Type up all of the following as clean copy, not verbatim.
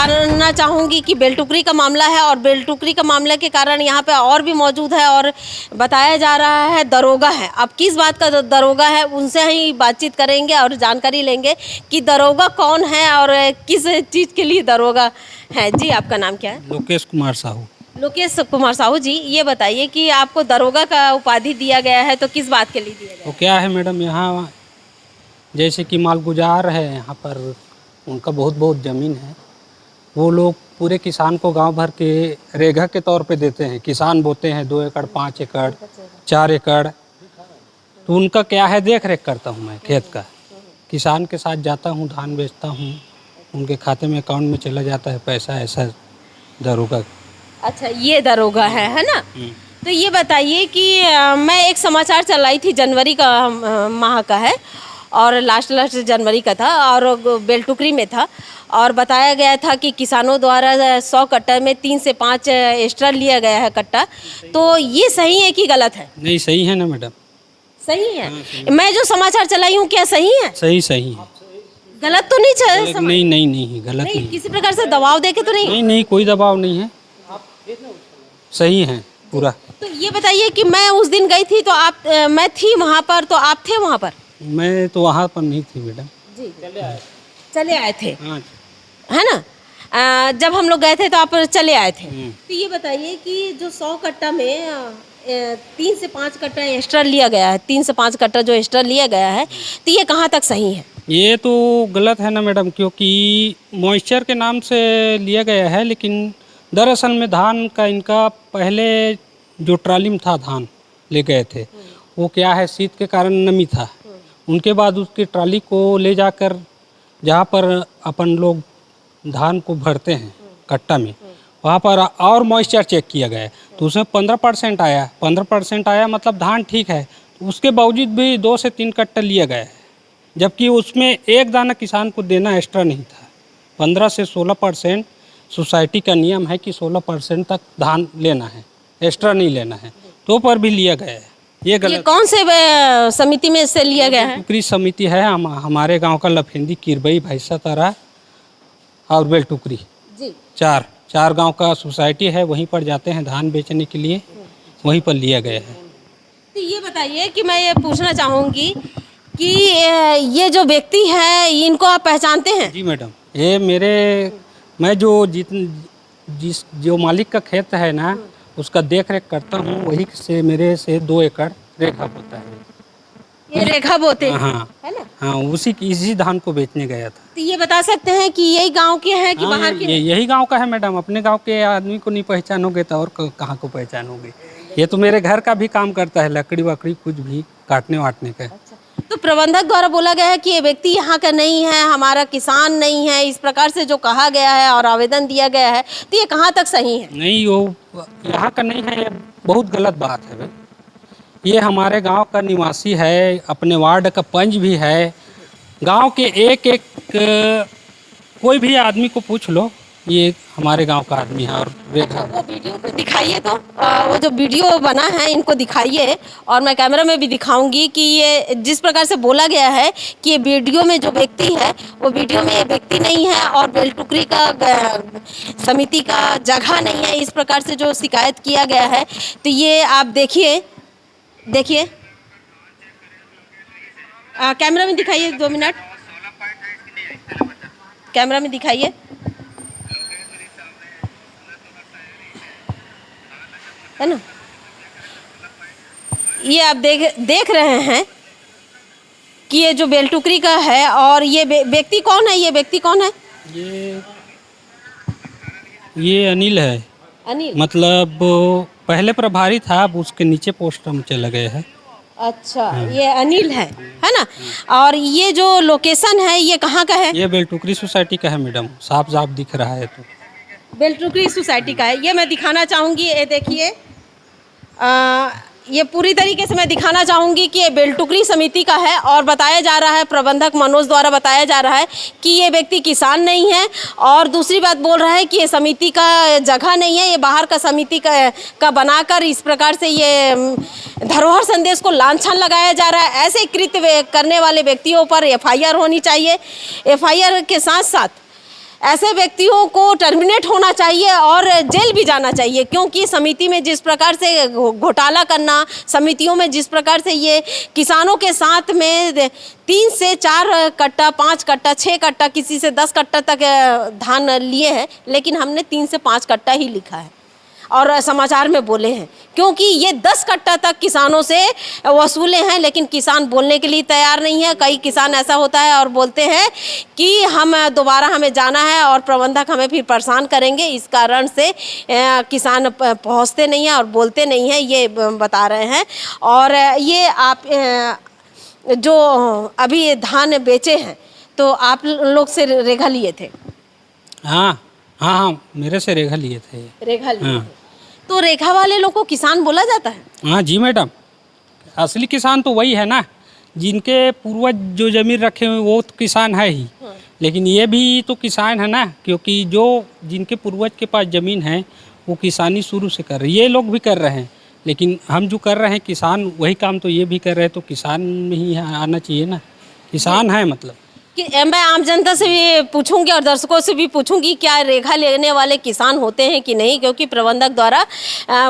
जानना चाहूँगी कि बेलटुकरी का मामला है और बेलटुकरी का मामले के कारण यहाँ पे और भी मौजूद है और बताया जा रहा है दरोगा है। अब किस बात का दरोगा है उनसे ही बातचीत करेंगे और जानकारी लेंगे कि दरोगा कौन है और किस चीज़ के लिए दरोगा है। जी आपका नाम क्या है? लोकेश कुमार साहू। लोकेश कुमार साहू जी, ये बताइए कि आपको दरोगा का उपाधि दिया गया है तो किस बात के लिए दिया गया? तो क्या है मैडम, यहाँ जैसे कि मालगुजार है, यहाँ पर उनका बहुत ज़मीन है। वो लोग पूरे किसान को गांव भर के रेघा के तौर पे देते हैं। किसान बोते हैं 2 एकड़, 5 एकड़, 4 एकड़, तो उनका क्या है, देख रेख करता हूँ मैं खेत का। किसान के साथ जाता हूँ, धान बेचता हूँ, उनके खाते में अकाउंट में चला जाता है पैसा। ऐसा दरोगा। अच्छा, ये दरोगा है ना? तो ये बताइए कि मैं एक समाचार चलाई थी, जनवरी का माह का है और लास्ट जनवरी का था और बेलटुकरी में था और बताया गया था कि किसानों द्वारा 100 कट्टा में 3 से 5 एक्स्ट्रा लिया गया है कट्टा। तो ये सही है कि गलत है? नहीं, सही है ना मैडम। सही है। मैं जो समाचार चलाई हूँ क्या सही है? सही है। गलत तो नहीं चल? नहीं, गलत नहीं। किसी प्रकार से दबाव देके तो नहीं? नहीं, कोई दबाव नहीं है, सही है पूरा। तो ये बताइए कि मैं उस दिन गई थी तो आप मैं थी वहाँ पर, तो आप थे वहाँ पर? मैं तो वहाँ पर नहीं थी मैडम जी, चले आए थे। हाँ। है ना? जब हम लोग गए थे तो आप चले आए थे। तो ये बताइए कि जो 100 कट्टा में 3 से 5 कट्टा एक्स्ट्रा लिया गया है, 3 से 5 कट्टा जो एक्स्ट्रा लिया गया है, तो ये कहाँ तक सही है? ये तो गलत है ना मैडम, क्योंकि मॉइस्चर के नाम से लिया गया है, लेकिन दरअसल में धान का इनका पहले जो ट्राली में था धान ले गए थे, वो क्या है, शीत के कारण नमी था। उनके बाद उसकी ट्राली को ले जाकर जहाँ पर अपन लोग धान को भरते हैं कट्टा में, वहाँ पर और मॉइस्चर चेक किया गया तो उसमें 15% आया। 15% आया मतलब धान ठीक है। उसके बावजूद भी 2 से 3 कट्टा लिया गया है, जबकि उसमें एक दाना किसान को देना एक्स्ट्रा नहीं था। 15 से 16% सोसाइटी का नियम है कि 16% तक धान लेना है, एक्स्ट्रा नहीं लेना है, तो पर भी लिया गया है। ये गलत। ये कौन से समिति में से लिया गया है? टुकरी समिति है हमारे गांव का, लफेंदी, किरबई, भैंसा तारा और बेलटुकरी जी। चार गांव का सोसाइटी है, वहीं पर जाते हैं धान बेचने के लिए, वहीं पर लिया गया है। तो ये बताइए कि मैं ये पूछना चाहूँगी कि ये जो व्यक्ति है इनको आप पहचानते हैं? जी मैडम, ये मैं जो मालिक का खेत है ना, उसका देख रेख करता हूँ, वही से मेरे से 2 एकड़ रेखा बोता है। ये रेखा बोते हैं, हाँ, है ना? हाँ, इसी धान को बेचने गया था। तो ये बता सकते हैं कि यही गांव के हैं कि बाहर के? यही गांव का है मैडम। अपने गांव के आदमी को नहीं पहचानोगे तो और कहाँ को पहचानोगे? ये तो मेरे घर का भी काम करता है, लकड़ी वकड़ी कुछ भी काटने वाटने का। अच्छा, तो प्रबंधक द्वारा बोला गया है कि ये व्यक्ति यहाँ का नहीं है, हमारा किसान नहीं है, इस प्रकार से जो कहा गया है और आवेदन दिया गया है, तो ये कहाँ तक सही है? नहीं, वो यहाँ का नहीं है, ये बहुत गलत बात है भाई। ये हमारे गांव का निवासी है, अपने वार्ड का पंच भी है। गांव के एक कोई भी आदमी को पूछ लो, ये हमारे गांव का आदमी है। और रेखा, वो वीडियो को दिखाइए, तो वो जो वीडियो बना है इनको दिखाइए और मैं कैमरा में भी दिखाऊंगी कि ये जिस प्रकार से बोला गया है कि ये वीडियो में जो व्यक्ति है वो वीडियो में ये व्यक्ति नहीं है और बेलटुकरी का समिति का जगह नहीं है, इस प्रकार से जो शिकायत किया गया है। तो ये आप देखिए कैमरा में दिखाइए, 2 मिनट कैमरा में दिखाइए। है ना? ये आप देख रहे हैं कि ये जो बेलटुकरी का है और ये व्यक्ति कौन है? ये व्यक्ति कौन है? ये अनिल है। अनिल मतलब पहले प्रभारी था, अब उसके नीचे पोस्ट में चला गया है। अच्छा, ये अनिल है ना? और ये जो लोकेशन है ये कहाँ का है? ये बेलटुकरी सोसाइटी का है मैडम, साफ दिख रहा है। तो बेलटुकरी सोसाइटी का है, ये मैं दिखाना चाहूँगी। ये देखिए, ये पूरी तरीके से मैं दिखाना चाहूँगी कि ये बेलटुकरी समिति का है और बताया जा रहा है, प्रबंधक मनोज द्वारा बताया जा रहा है कि ये व्यक्ति किसान नहीं है। और दूसरी बात बोल रहा है कि ये समिति का जगह नहीं है, ये बाहर का समिति का बनाकर इस प्रकार से ये धरोहर संदेश को लांछन लगाया जा रहा है। ऐसे कृत्य करने वाले व्यक्तियों पर FIR होनी चाहिए। FIR के साथ साथ ऐसे व्यक्तियों को टर्मिनेट होना चाहिए और जेल भी जाना चाहिए, क्योंकि समिति में जिस प्रकार से घोटाला करना, समितियों में जिस प्रकार से ये किसानों के साथ में 3 से 4 कट्टा, 5 कट्टा, 6 कट्टा, किसी से 10 कट्टा तक धान लिए हैं, लेकिन हमने 3 से 5 कट्टा ही लिखा है और समाचार में बोले हैं, क्योंकि ये 10 कट्टा तक किसानों से वसूले हैं, लेकिन किसान बोलने के लिए तैयार नहीं है। कई किसान ऐसा होता है और बोलते हैं कि हम दोबारा हमें जाना है और प्रबंधक हमें फिर परेशान करेंगे, इस कारण से किसान पहुंचते नहीं हैं और बोलते नहीं हैं, ये बता रहे हैं। और ये आप जो अभी धान बेचे हैं तो आप लोग से रेखा लिए थे? हाँ हाँ हाँ, मेरे से रेखा लिए थे। रेखा लिए थे। तो रेखा वाले लोग को किसान बोला जाता है? हाँ जी मैडम, असली किसान तो वही है ना, जिनके पूर्वज जो जमीन रखे हुए वो तो किसान है ही। लेकिन ये भी तो किसान है ना, क्योंकि जो जिनके पूर्वज के पास ज़मीन है वो किसानी शुरू से कर रहे हैं, ये लोग भी कर रहे हैं। लेकिन हम जो कर रहे हैं किसान वही काम तो ये भी कर रहे हैं, तो किसान में ही आना चाहिए ना, किसान है मतलब। कि मैं आम जनता से भी पूछूंगी और दर्शकों से भी पूछूंगी, क्या रेखा लेने वाले किसान होते हैं कि नहीं, क्योंकि प्रबंधक द्वारा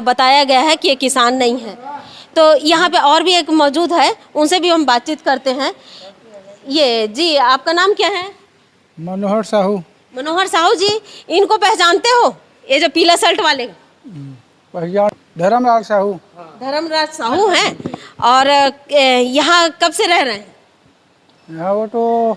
बताया गया है कि ये किसान नहीं है। तो यहाँ पे और भी एक मौजूद है, उनसे भी हम बातचीत करते हैं। ये जी, आपका नाम क्या है? मनोहर साहू। मनोहर साहू जी, इनको पहचानते हो, ये जो पीला शर्ट वाले? पहचान, धर्मलाल साहू। धर्मराज साहू हैं। और यहाँ कब से रह रहे हैं? यहाँ वो तो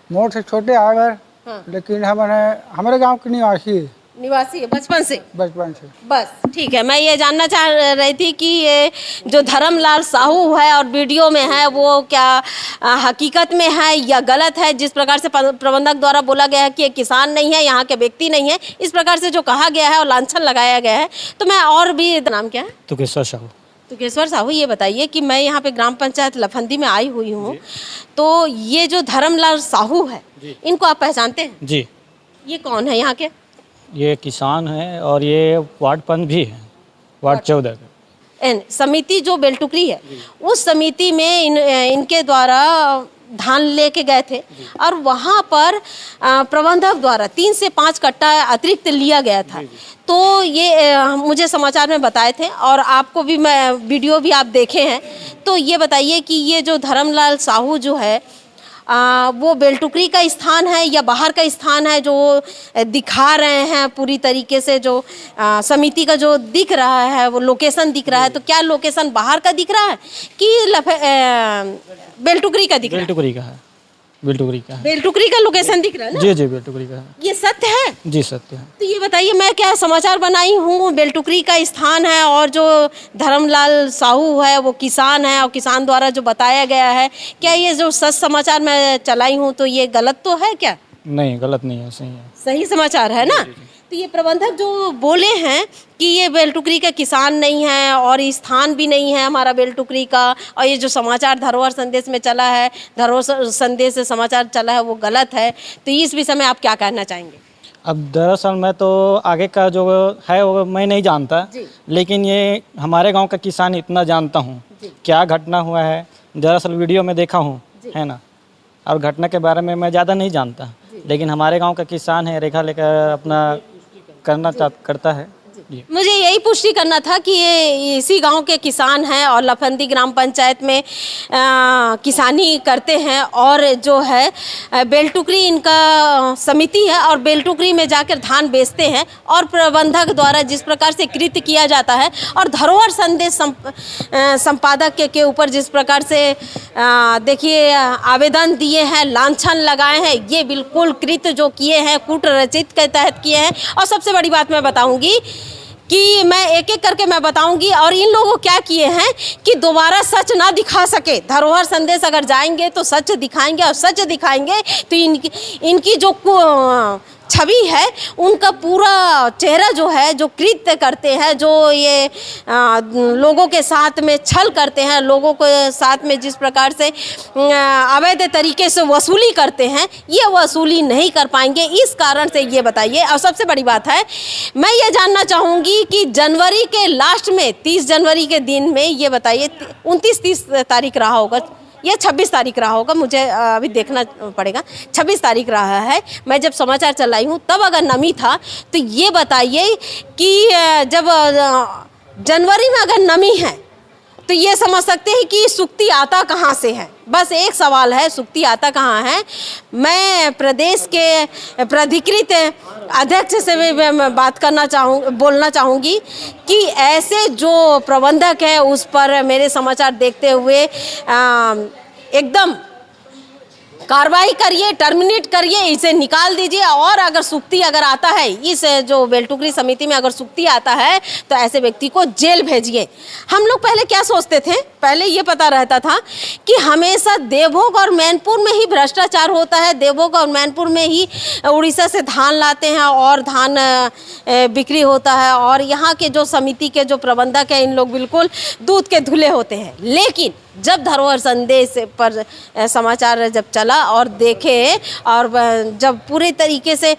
मोट से छोटे आ गए। हाँ। लेकिन हमारे गांव के निवासी है, निवासी है बचपन से? बचपन से। बस ठीक है। मैं ये जानना चाह रही थी कि ये जो धर्मलाल साहू है और वीडियो में है, वो क्या हकीकत में है या गलत है? जिस प्रकार से प्रबंधक द्वारा बोला गया है कि ये किसान नहीं है, यहाँ के व्यक्ति नहीं है, इस प्रकार से जो कहा गया है और लांछन लगाया गया है, तो मैं और भी, नाम क्या है? तुकेश्वर साहू। तुकेश्वर साहू, ये बताइए कि मैं यहाँ पे ग्राम पंचायत लफंदी में आई हुई हूँ, तो ये जो धर्मलाल साहू है, इनको आप पहचानते हैं? जी, ये कौन है यहाँ के? ये किसान है और ये वार्ड पंच भी है, वार्ड 14 का। समिति जो बेलटुकरी है, उस समिति में इनके द्वारा धान लेके गए थे और वहाँ पर प्रबंधक द्वारा 3 से 5 कट्टा अतिरिक्त लिया गया था। तो ये मुझे समाचार में बताए थे और आपको भी, मैं वीडियो भी आप देखे हैं। तो ये बताइए कि ये जो धर्मलाल साहू जो है, वो बेलटुकरी का स्थान है या बाहर का स्थान है जो दिखा रहे हैं पूरी तरीके से? जो समिति का जो दिख रहा है वो लोकेशन दिख रहा है, तो क्या लोकेशन बाहर का दिख रहा है कि बेलटुकरी का दिख रहा है? बेलटुकरी का है, बेलटुकरी का है। बेलटुकरी का लोकेशन दिख रहा है ना? जी जी, बेलटुकरी का है। ये सत्य है? जी सत्य है। तो ये बताइए, मैं क्या समाचार बनाई हूँ, बेलटुकरी का स्थान है और जो धर्मलाल साहू है वो किसान है और किसान द्वारा जो बताया गया है, क्या ये जो सच समाचार मैं चलाई हूँ तो ये गलत तो है क्या? नहीं, गलत नहीं है, सही है, सही समाचार है ना? तो ये प्रबंधक जो बोले हैं कि ये बेलटुकरी का किसान नहीं है और स्थान भी नहीं है हमारा बेलटुकरी का, और ये जो समाचार धरोहर संदेश में चला है, धरोहर संदेश से समाचार चला है, वो गलत है, तो इस विषय में आप क्या कहना चाहेंगे? अब दरअसल मैं तो आगे का जो है वो मैं नहीं जानता, लेकिन ये हमारे गांव का किसान इतना जानता हूँ। क्या घटना हुआ है दरअसल वीडियो में देखा हूँ, है ना, और घटना के बारे में मैं ज़्यादा नहीं जानता, लेकिन हमारे गांव का किसान है, रेखा लेकर अपना करता है। मुझे यही पुष्टि करना था कि ये इसी गांव के किसान हैं और लफंदी ग्राम पंचायत में किसानी करते हैं और जो है बेलटुकरी इनका समिति है और बेलटुकरी में जाकर धान बेचते हैं और प्रबंधक द्वारा जिस प्रकार से कृत्य किया जाता है और धरोहर संदेश संपादक के ऊपर जिस प्रकार से देखिए आवेदन दिए हैं, लांछन लगाए हैं, ये बिल्कुल कृत्य जो किए हैं कूट रचित के तहत किए हैं। और सबसे बड़ी बात मैं बताऊंगी कि मैं एक एक करके मैं बताऊंगी और इन लोगों क्या किए हैं कि दोबारा सच ना दिखा सके। धरोहर संदेश अगर जाएंगे तो सच दिखाएंगे और सच दिखाएंगे तो इनकी जो छवि है, उनका पूरा चेहरा जो है, जो कृत्य करते हैं, जो ये लोगों के साथ में छल करते हैं, लोगों के साथ में जिस प्रकार से अवैध तरीके से वसूली करते हैं, ये वसूली नहीं कर पाएंगे। इस कारण से ये बताइए। और सबसे बड़ी बात है, मैं ये जानना चाहूँगी कि जनवरी के लास्ट में 30 जनवरी के दिन में ये बताइए, 29-30 तारीख रहा होगा, ये 26 तारीख रहा होगा, मुझे अभी देखना पड़ेगा, 26 तारीख रहा है। मैं जब समाचार चलाई हूँ तब अगर नमी था तो ये बताइए कि जब जनवरी में अगर नमी है तो ये समझ सकते हैं कि सुक्ति आता कहाँ से है। बस एक सवाल है, सुक्ति आता कहाँ है। मैं प्रदेश के प्राधिकृत अध्यक्ष से भी बात करना बोलना चाहूँगी कि ऐसे जो प्रबंधक है उस पर मेरे समाचार देखते हुए एकदम कार्रवाई करिए, टर्मिनेट करिए, इसे निकाल दीजिए। और अगर सुक्ति अगर आता है, इस जो बेलटुकरी समिति में अगर सुक्ति आता है तो ऐसे व्यक्ति को जेल भेजिए। हम लोग पहले क्या सोचते थे, पहले ये पता रहता था कि हमेशा देवभोग और मैनपुर में ही भ्रष्टाचार होता है, देवभोग और मैनपुर में ही उड़ीसा से धान लाते हैं और धान बिक्री होता है, और यहाँ के जो समिति के जो प्रबंधक हैं इन लोग बिल्कुल दूध के धुले होते हैं। लेकिन जब धरोहर संदेश पर समाचार जब चला और देखे और जब पूरे तरीके से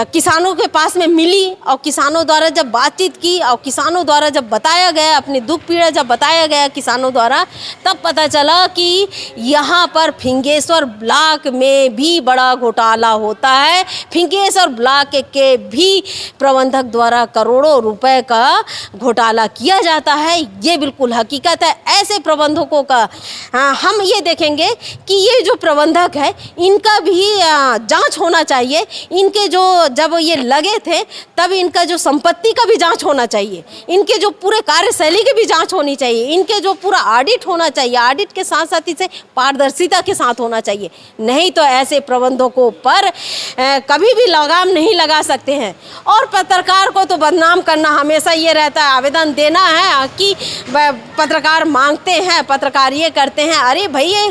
किसानों के पास में मिली और किसानों द्वारा जब बातचीत की और किसानों द्वारा जब बताया गया, अपनी दुख पीड़ा जब बताया गया किसानों द्वारा, तब पता चला कि यहाँ पर फिंगेश्वर ब्लॉक में भी बड़ा घोटाला होता है। फिंगेश्वर ब्लॉक के भी प्रबंधक द्वारा करोड़ों रुपए का घोटाला किया जाता है। ये बिल्कुल हकीकत है। ऐसे प्रबंधकों का हम ये देखेंगे कि ये जो प्रबंधक है इनका भी जांच होना चाहिए। इनके जो जब ये लगे थे तब इनका जो संपत्ति का भी जांच होना चाहिए, इनके जो पूरे कार्यशैली की भी जांच होनी चाहिए, इनके जो पूरा ऑडिट होना चाहिए, ऑडिट के साथ साथ इसे पारदर्शिता के साथ होना चाहिए। नहीं तो ऐसे प्रबंधकों पर कभी भी लगाम नहीं लगा सकते हैं। और पत्रकार को तो बदनाम करना हमेशा ये रहता है, आवेदन देना है कि पत्रकार मांगते हैं, पत्रकार ये करते हैं। अरे भैया,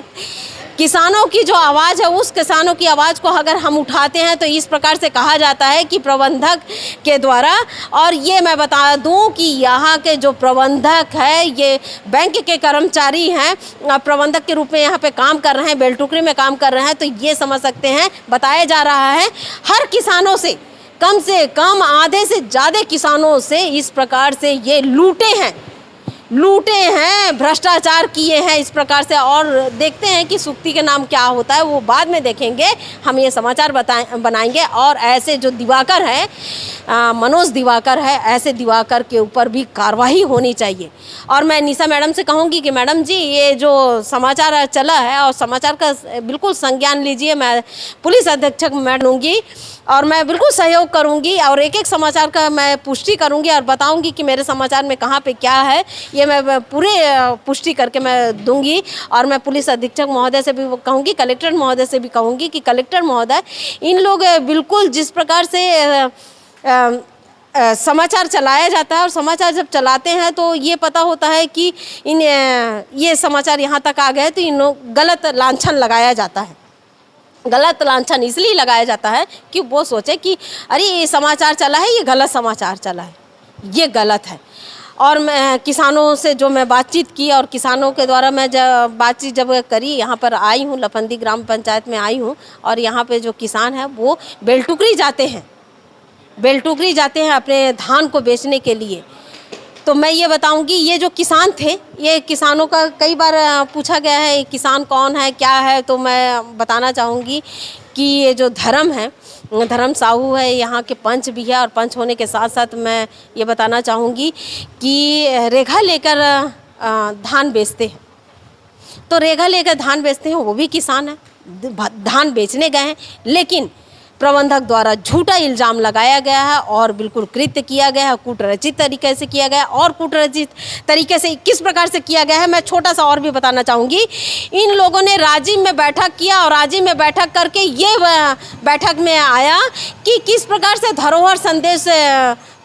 किसानों की जो आवाज़ है उस किसानों की आवाज़ को अगर हम उठाते हैं तो इस प्रकार से कहा जाता है कि प्रबंधक के द्वारा। और ये मैं बता दूं कि यहाँ के जो प्रबंधक है ये बैंक के कर्मचारी हैं, प्रबंधक के रूप में यहाँ पे काम कर रहे हैं, बेलटुकरी में काम कर रहे हैं। तो ये समझ सकते हैं, बताया जा रहा है हर किसानों से कम आधे से ज़्यादा किसानों से इस प्रकार से ये लूटे हैं, भ्रष्टाचार किए हैं इस प्रकार से। और देखते हैं कि सुक्ति के नाम क्या होता है, वो बाद में देखेंगे। हम ये समाचार बनाएंगे। और ऐसे जो दिवाकर है, मनोज दिवाकर है, ऐसे दिवाकर के ऊपर भी कार्रवाई होनी चाहिए। और मैं निशा मैडम से कहूँगी कि मैडम जी, ये जो समाचार चला है और समाचार का बिल्कुल संज्ञान लीजिए। मैं पुलिस अधीक्षक मैं लूँगी और मैं बिल्कुल सहयोग करूँगी और एक समाचार का मैं पुष्टि करूँगी और बताऊँगी कि मेरे समाचार में कहाँ पे क्या है। ये मैं पूरे पुष्टि करके मैं दूंगी। और मैं पुलिस अधीक्षक महोदय से भी कहूँगी, कलेक्टर महोदय से भी कहूँगी कि कलेक्टर महोदय, इन लोग बिल्कुल जिस प्रकार से समाचार चलाया जाता है और समाचार जब चलाते हैं तो ये पता होता है कि ये समाचार यहाँ तक आ गए तो इन लोग गलत लांछन लगाया जाता है। गलत लांछन इसलिए लगाया जाता है कि वो सोचे कि अरे ये समाचार चला है, ये गलत समाचार चला है, ये गलत है। और मैं किसानों से जो मैं बातचीत की और किसानों के द्वारा मैं जब बातचीत करी, यहाँ पर आई हूँ, लफंदी ग्राम पंचायत में आई हूँ और यहाँ पे जो किसान हैं वो बेलटुकरी जाते हैं अपने धान को बेचने के लिए। तो मैं ये बताऊंगी, ये जो किसान थे, ये किसानों का कई बार पूछा गया है किसान कौन है क्या है, तो मैं बताना चाहूँगी कि ये जो धर्म साहू है, यहाँ के पंच भी है। और पंच होने के साथ साथ मैं ये बताना चाहूँगी कि रेखा लेकर धान बेचते हैं। तो रेखा लेकर धान बेचते हैं, वो भी किसान है, धान बेचने गए हैं, लेकिन प्रबंधक द्वारा झूठा इल्ज़ाम लगाया गया है और बिल्कुल कृत्य किया गया है, कूटरचित तरीके से किया गया है। और कूटरचित तरीके से किस प्रकार से किया गया है मैं छोटा सा और भी बताना चाहूँगी। इन लोगों ने राजीव में बैठक किया और राजीव में बैठक करके ये बैठक में आया कि किस प्रकार से धरोहर संदेश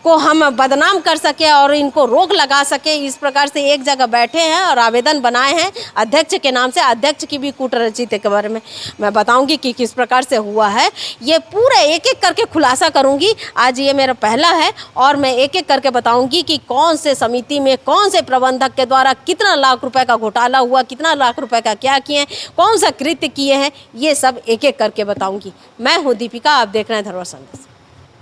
को हम बदनाम कर सके और इनको रोक लगा सके। इस प्रकार से एक जगह बैठे हैं और आवेदन बनाए हैं अध्यक्ष के नाम से। अध्यक्ष की भी कूटरचित के बारे में मैं बताऊंगी कि किस प्रकार से हुआ है। ये पूरा एक एक करके खुलासा करूंगी। आज ये मेरा पहला है और मैं एक एक करके बताऊंगी कि कौन से समिति में कौन से प्रबंधक के द्वारा कितना लाख रुपए का घोटाला हुआ, कितना लाख रुपए का क्या किए, कौन सा कृत्य किए हैं, ये सब एक एक करके बताऊंगी। मैं हूँ दीपिका, आप देख रहे हैं धरोहर संदेश।